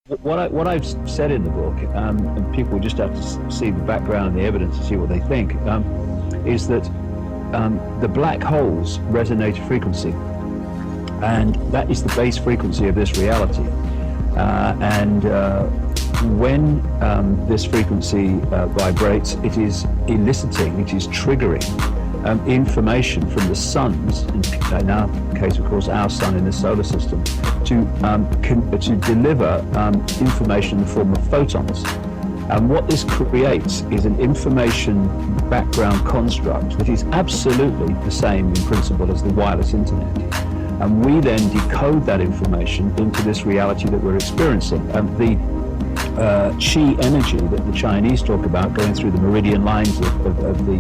What I've said in the book, and people just have to see the background and the evidence to see what they think, is that the black holes resonate a frequency, and that is the base frequency of this reality. When this frequency vibrates, it is eliciting, it is triggering information from the suns, in our case of course our sun in the solar system, to deliver information in the form of photons. And what this creates is an information background construct that is absolutely the same in principle as the wireless internet. And we then decode that information into this reality that we're experiencing. The Qi energy that the Chinese talk about going through the meridian lines of the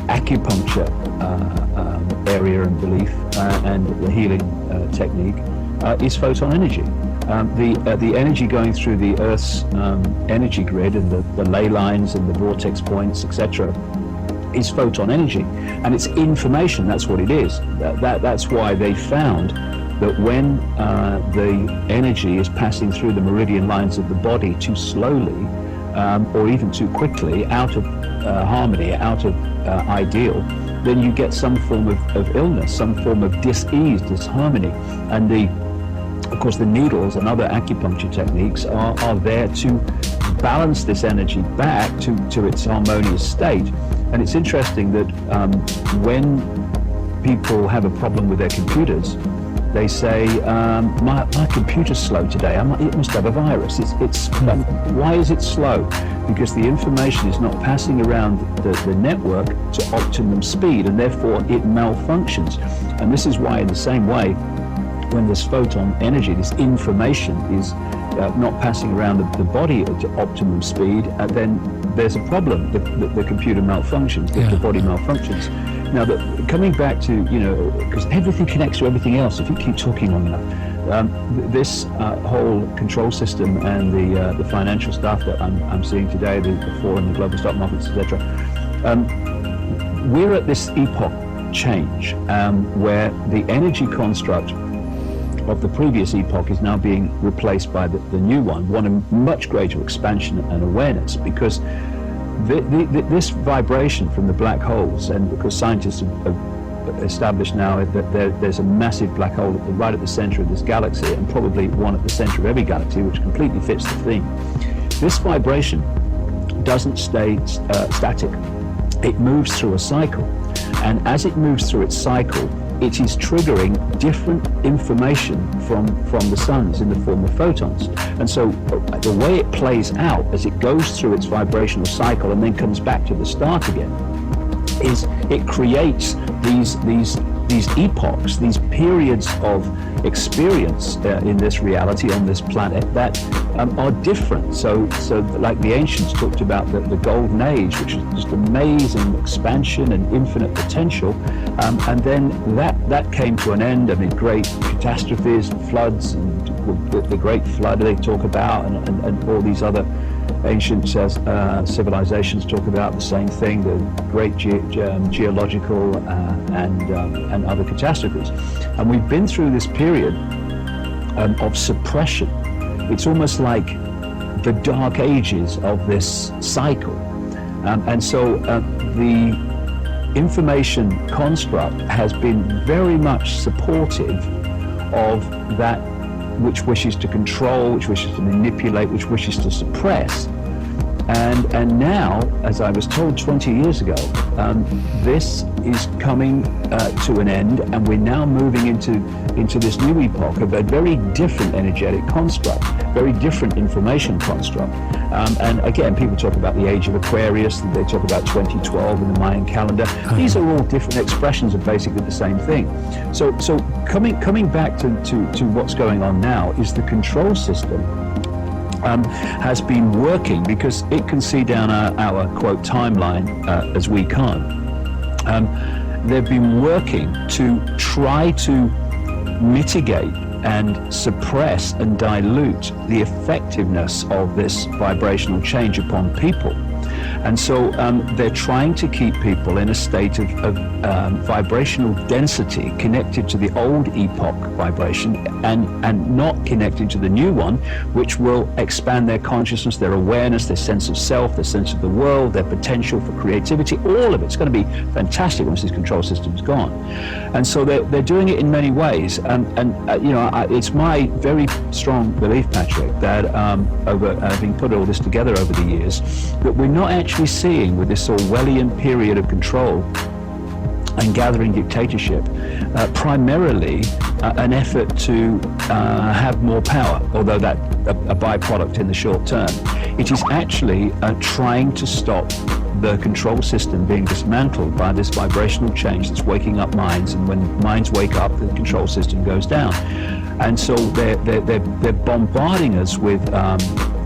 acupuncture area and belief and the healing technique is photon energy. The energy going through the Earth's energy grid and the ley lines and the vortex points, etc., is photon energy, and it's information. That's what it is. That's why they found that when the energy is passing through the meridian lines of the body too slowly or even too quickly, out of harmony, out of ideal, then you get some form of illness, some form of dis-ease, disharmony. And of course the needles and other acupuncture techniques are there to balance this energy back to its harmonious state. And it's interesting that when people have a problem with their computers, they say, my computer's slow today, it must have a virus. Why is it slow? Because the information is not passing around the network to optimum speed, and therefore it malfunctions. And this is why, in the same way, when this photon energy, this information is not passing around the body to optimum speed, then there's a problem. The computer malfunctions, the body malfunctions. Now, coming back to, because everything connects to everything else, if you keep talking long enough, this whole control system and the financial stuff that I'm seeing today, the foreign, the global stock markets, etc., we're at this epoch change where the energy construct of the previous epoch is now being replaced by the new one of much greater expansion and awareness, because this vibration from the black holes, and because scientists have established now that there's a massive black hole right at the center of this galaxy, and probably one at the center of every galaxy, which completely fits the theme. This vibration doesn't stay static. It moves through a cycle, and as it moves through its cycle, it is triggering different information from the suns in the form of photons. And so the way it plays out as it goes through its vibrational cycle and then comes back to the start again is it creates these epochs, these periods of experience in this reality on this planet that are different. So like the ancients talked about the golden age, which is just amazing expansion and infinite potential, and then that came to an end. I mean, great catastrophes, floods, and the Great Flood they talk about, and all these other ancient civilizations talk about the same thing, the great geological and other catastrophes. And we've been through this period of suppression. It's almost like the dark ages of this cycle. And so the information construct has been very much supportive of that which wishes to control, which wishes to manipulate, which wishes to suppress. And now, as I was told 20 years ago, this is coming to an end, and we're now moving into this new epoch of a very different energetic construct, very different information construct. And again, people talk about the age of Aquarius, they talk about 2012 in the Mayan calendar. These are all different expressions of basically the same thing. So coming back to what's going on now is the control system has been working, because it can see down our quote timeline as we can't. They've been working to try to mitigate and suppress and dilute the effectiveness of this vibrational change upon people. And so they're trying to keep people in a state of vibrational density connected to the old epoch vibration and not connected to the new one, which will expand their consciousness, their awareness, their sense of self, their sense of the world, their potential for creativity. All of it's going to be fantastic once this control system's gone. And so they're doing it in many ways. It's my very strong belief, Patrick, that having put all this together over the years, that we're not actually seeing with this Orwellian period of control and gathering dictatorship, primarily an effort to have more power, although that's a byproduct in the short term. It is actually trying to stop the control system being dismantled by this vibrational change that's waking up minds, and when minds wake up, the control system goes down. And so they're bombarding us with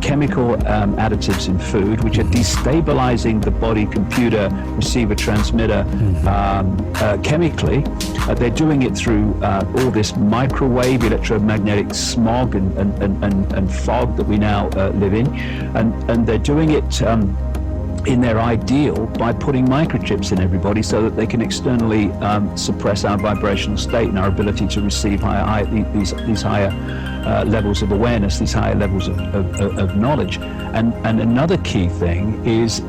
chemical additives in food, which are destabilizing the body computer receiver transmitter chemically. They're doing it through all this microwave electromagnetic smog and fog that we now live in, and they're doing it in their ideal by putting microchips in everybody so that they can externally suppress our vibrational state and our ability to receive these higher levels of awareness, these higher levels of knowledge. And another key thing is,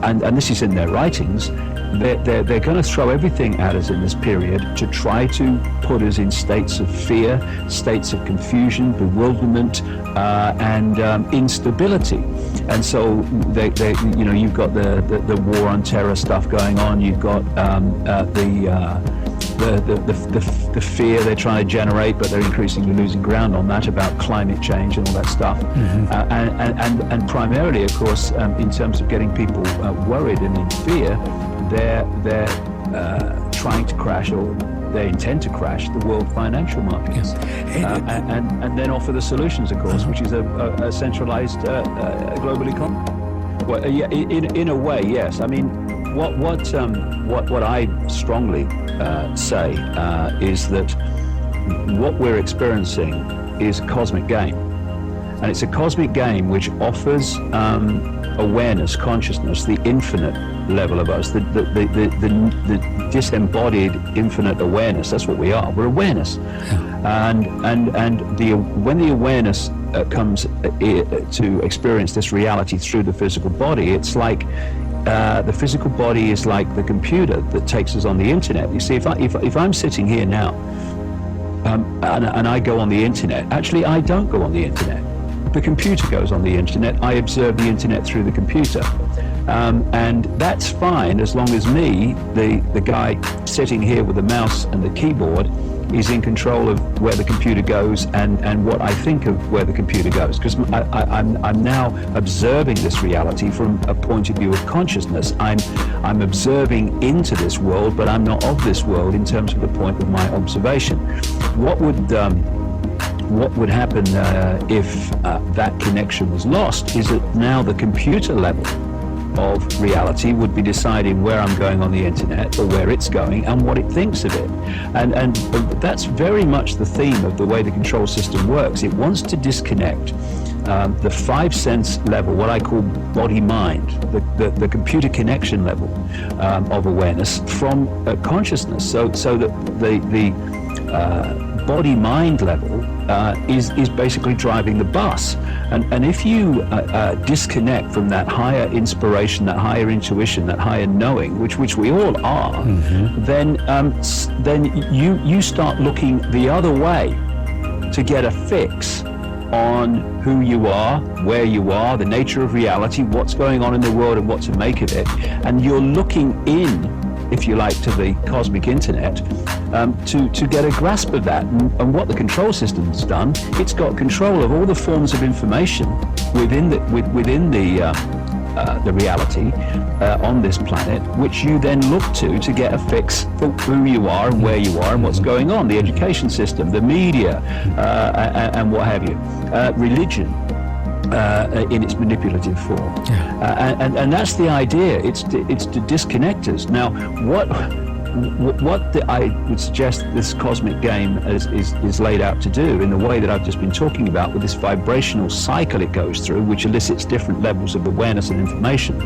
and this is in their writings, they're going to throw everything at us in this period to try to put us in states of fear, states of confusion, bewilderment, and instability. And so you've got the war on terror stuff going on. You've got the fear they're trying to generate, but they're increasingly losing ground on that, about climate change and all that stuff. Mm-hmm. And primarily, of course, in terms of getting people worried and in fear, they're trying to crash, or they intend to crash, the world financial markets. Yes. And then offer the solutions, of course, which is a centralized global economy. Well, yeah, in a way, yes. I mean, what I strongly say is that what we're experiencing is a cosmic game, and it's a cosmic game which offers awareness, consciousness, the infinite level of us, the disembodied infinite awareness. That's what we are. We're awareness. Yeah. And when the awareness comes to experience this reality through the physical body, it's like the physical body is like the computer that takes us on the internet. You see, if I'm sitting here now and I go on the internet, actually I don't go on the internet. The computer goes on the internet. I observe the internet through the computer. And that's fine as long as me, the guy sitting here with the mouse and the keyboard, is in control of where the computer goes and what I think of where the computer goes. Because I'm now observing this reality from a point of view of consciousness. I'm observing into this world, but I'm not of this world in terms of the point of my observation. What would happen if that connection was lost is that now the computer level of reality would be deciding where I'm going on the internet, or where it's going, and what it thinks of it. And that's very much the theme of the way the control system works. It wants to disconnect the 5 sense level, what I call body-mind, the computer connection level of awareness, from consciousness, so that the body-mind level is basically driving the bus. And if you disconnect from that higher inspiration, that higher intuition, that higher knowing, which we all are, mm-hmm. then you start looking the other way to get a fix on who you are, where you are, the nature of reality, what's going on in the world and what to make of it. And you're looking in, if you like, to the cosmic internet to get a grasp of that. And what the control system's done, it's got control of all the forms of information within the reality on this planet, which you then look to get a fix for who you are and where you are and what's going on. The education system, the media, and what have you. Religion. In its manipulative form. Yeah. And that's the idea. It's to disconnect us. Now, I would suggest this cosmic game is laid out to do in the way that I've just been talking about, with this vibrational cycle it goes through, which elicits different levels of awareness and information,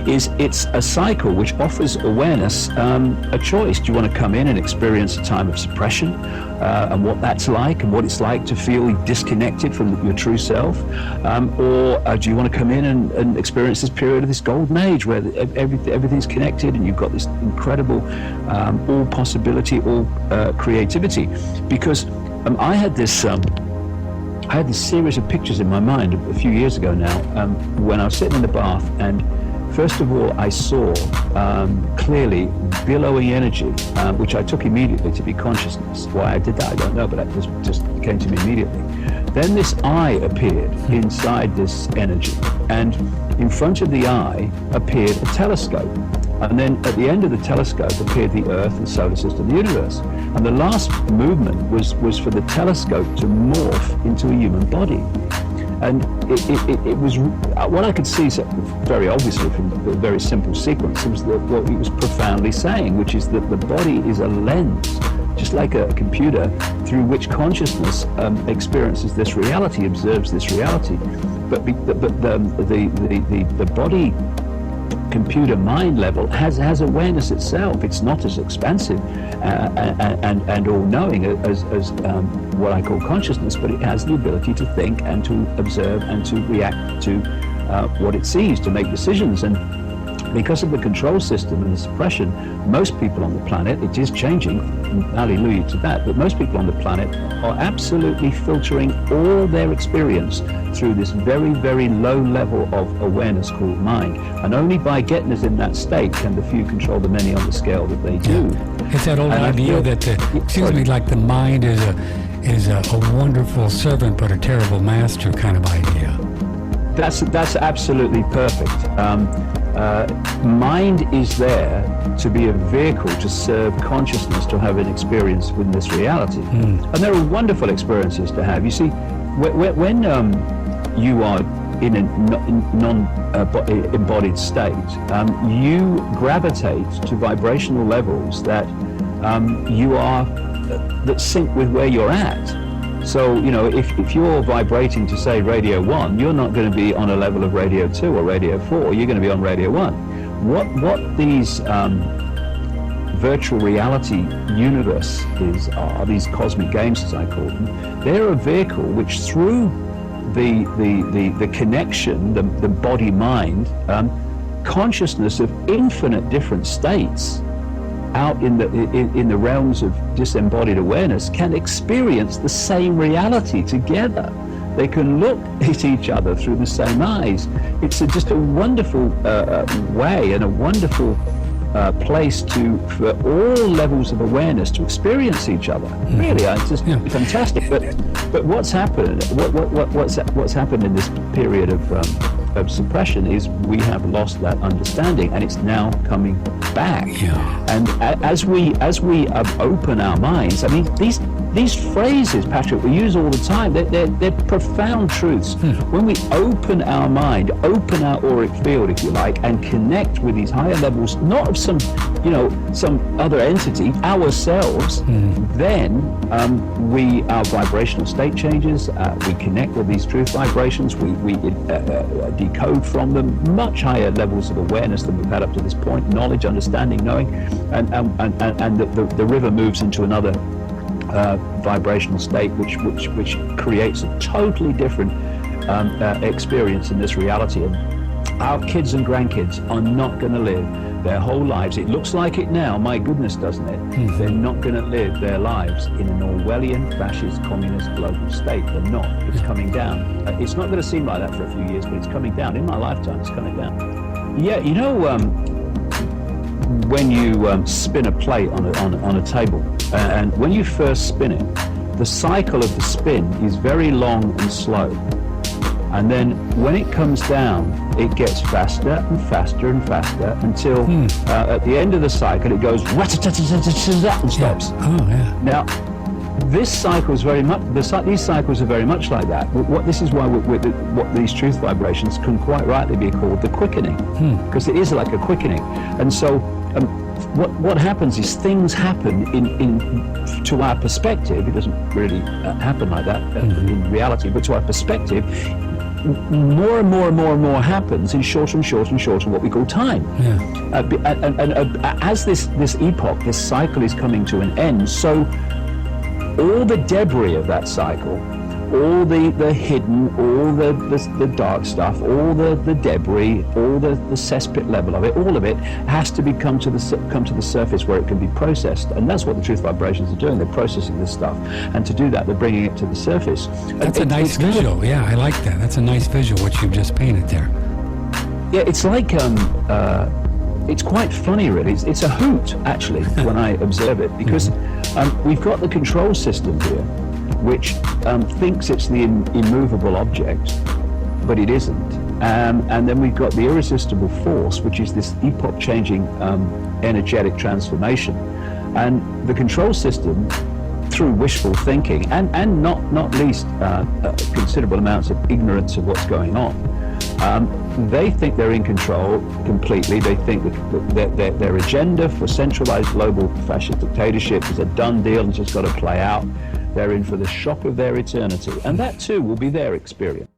it's a cycle which offers awareness a choice. Do you want to come in and experience a time of suppression and what that's like, and what it's like to feel disconnected from your true self, or do you want to come in and experience this period of this golden age where everything's connected and you've got this incredible all possibility, all creativity? Because I had this series of pictures in my mind a few years ago now, when I was sitting in the bath, and first of all I saw clearly billowing energy, which I took immediately to be consciousness. Why I did that I don't know, but that just came to me immediately. Then this eye appeared inside this energy, and in front of the eye appeared a telescope. And then at the end of the telescope appeared the Earth, the solar system, the universe. And the last movement was for the telescope to morph into a human body. And it was, what I could see very obviously from the very simple sequence was what it was profoundly saying, which is that the body is a lens, just like a computer, through which consciousness experiences this reality, observes this reality. But the body computer mind level has awareness itself. It's not as expansive and all-knowing as what I call consciousness, but it has the ability to think and to observe and to react to what it sees, to make decisions. And because of the control system and the suppression, most people on the planet, it is changing, hallelujah to that, but most people on the planet are absolutely filtering all their experience through this very, very low level of awareness called mind. And only by getting us in that state can the few control the many on the scale that they do. It's that old idea that, like the mind is a wonderful servant but a terrible master kind of idea. That's absolutely perfect. Mind is there to be a vehicle to serve consciousness, to have an experience with this reality. And there are wonderful experiences to have. You see, when you are in a non-embodied state, you gravitate to vibrational levels that that sync with where you're at. So, if you're vibrating to, say, Radio 1, you're not going to be on a level of Radio 2 or Radio 4, you're going to be on Radio 1. What these virtual reality universes are, these cosmic games as I call them, they're a vehicle which, through the connection, the body-mind, consciousness of infinite different states out in the realms of disembodied awareness can experience the same reality together. They can look at each other through the same eyes. It's just a wonderful way and a wonderful place for all levels of awareness to experience each other. Really, it's just fantastic. But what's happened? What's happened in this period of suppression is we have lost that understanding, and it's now coming back. And as we open our minds, I mean, these phrases, Patrick, we use all the time. They're profound truths. When we open our mind, open our auric field, if you like, and connect with these higher levels, not of some other entity, ourselves, then our vibrational state changes. We connect with these truth vibrations. We decode from them much higher levels of awareness than we've had up to this point. Knowledge, understanding, knowing, and the river moves into another vibrational state, which creates a totally different experience in this reality. And our kids and grandkids are not going to live their whole lives. It looks like it now, my goodness, doesn't it? They're not going to live their lives in an Orwellian, fascist, communist global state. They're not. It's coming down. It's not going to seem like that for a few years, but it's coming down. In my lifetime, it's coming down. Yeah, when you spin a plate on a table, and when you first spin it, the cycle of the spin is very long and slow. And then when it comes down, it gets faster and faster and faster until at the end of the cycle, it goes rat-a-tat-tat-tat-tat and stops. Now, this cycle is very much. These cycles are very much like that. This is why what these truth vibrations can quite rightly be called the quickening, because it is like a quickening. And so, what happens is things happen to our perspective. It doesn't really happen like that in reality, but to our perspective, more and more and more and more happens in shorter and shorter and shorter what we call time. As this epoch, this cycle is coming to an end, so all the debris of that cycle, all the hidden, all the dark stuff, all the debris, all the cesspit level of it, all of it has to come to the surface where it can be processed. And that's what the truth vibrations are doing. They're processing this stuff, and to do that, they're bringing it to the surface. That's a nice visual. Yeah, I like that. That's a nice visual what you've just painted there. Yeah, it's like it's quite funny, really. It's a hoot, actually, when I observe it, because we've got the control system here, which thinks it's the immovable object, but it isn't. And then we've got the irresistible force, which is this epoch-changing energetic transformation. And the control system, through wishful thinking, and not least considerable amounts of ignorance of what's going on, they think they're in control completely. They think that their agenda for centralized global fascist dictatorship is a done deal and just got to play out. They're in for the shock of their eternity, and that too will be their experience.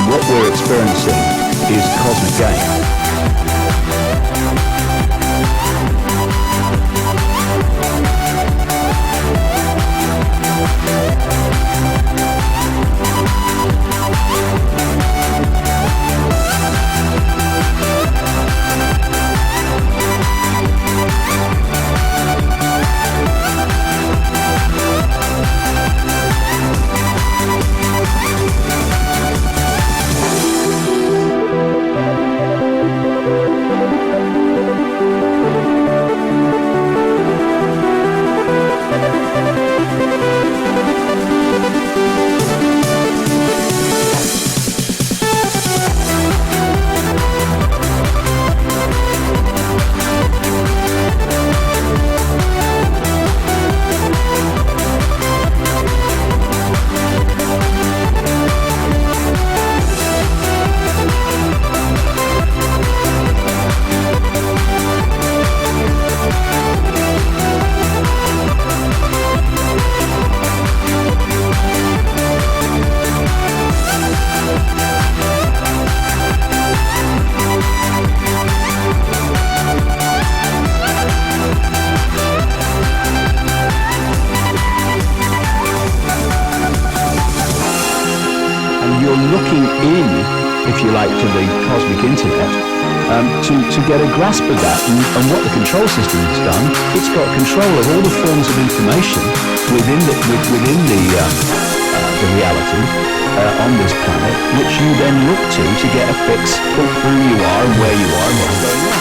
What we're experiencing is cosmic game. Looking in, if you like, to the cosmic internet to get a grasp of that. And what the control system has done, it's got control of all the forms of information within the reality on this planet, which you then look to get a fix for who you are and where you are and what's going on.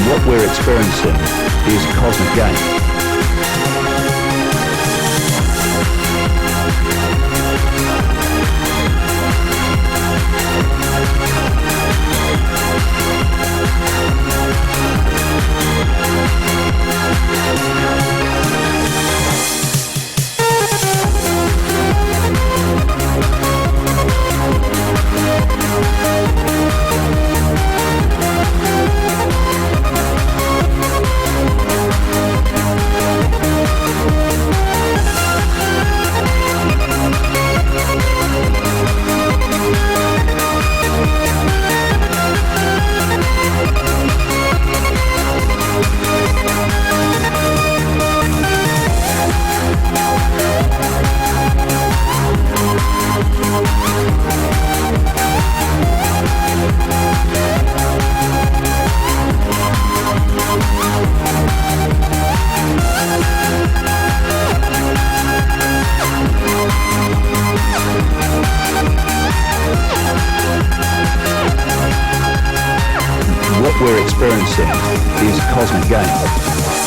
What we're experiencing is cosmic game. What we're experiencing is cosmic game.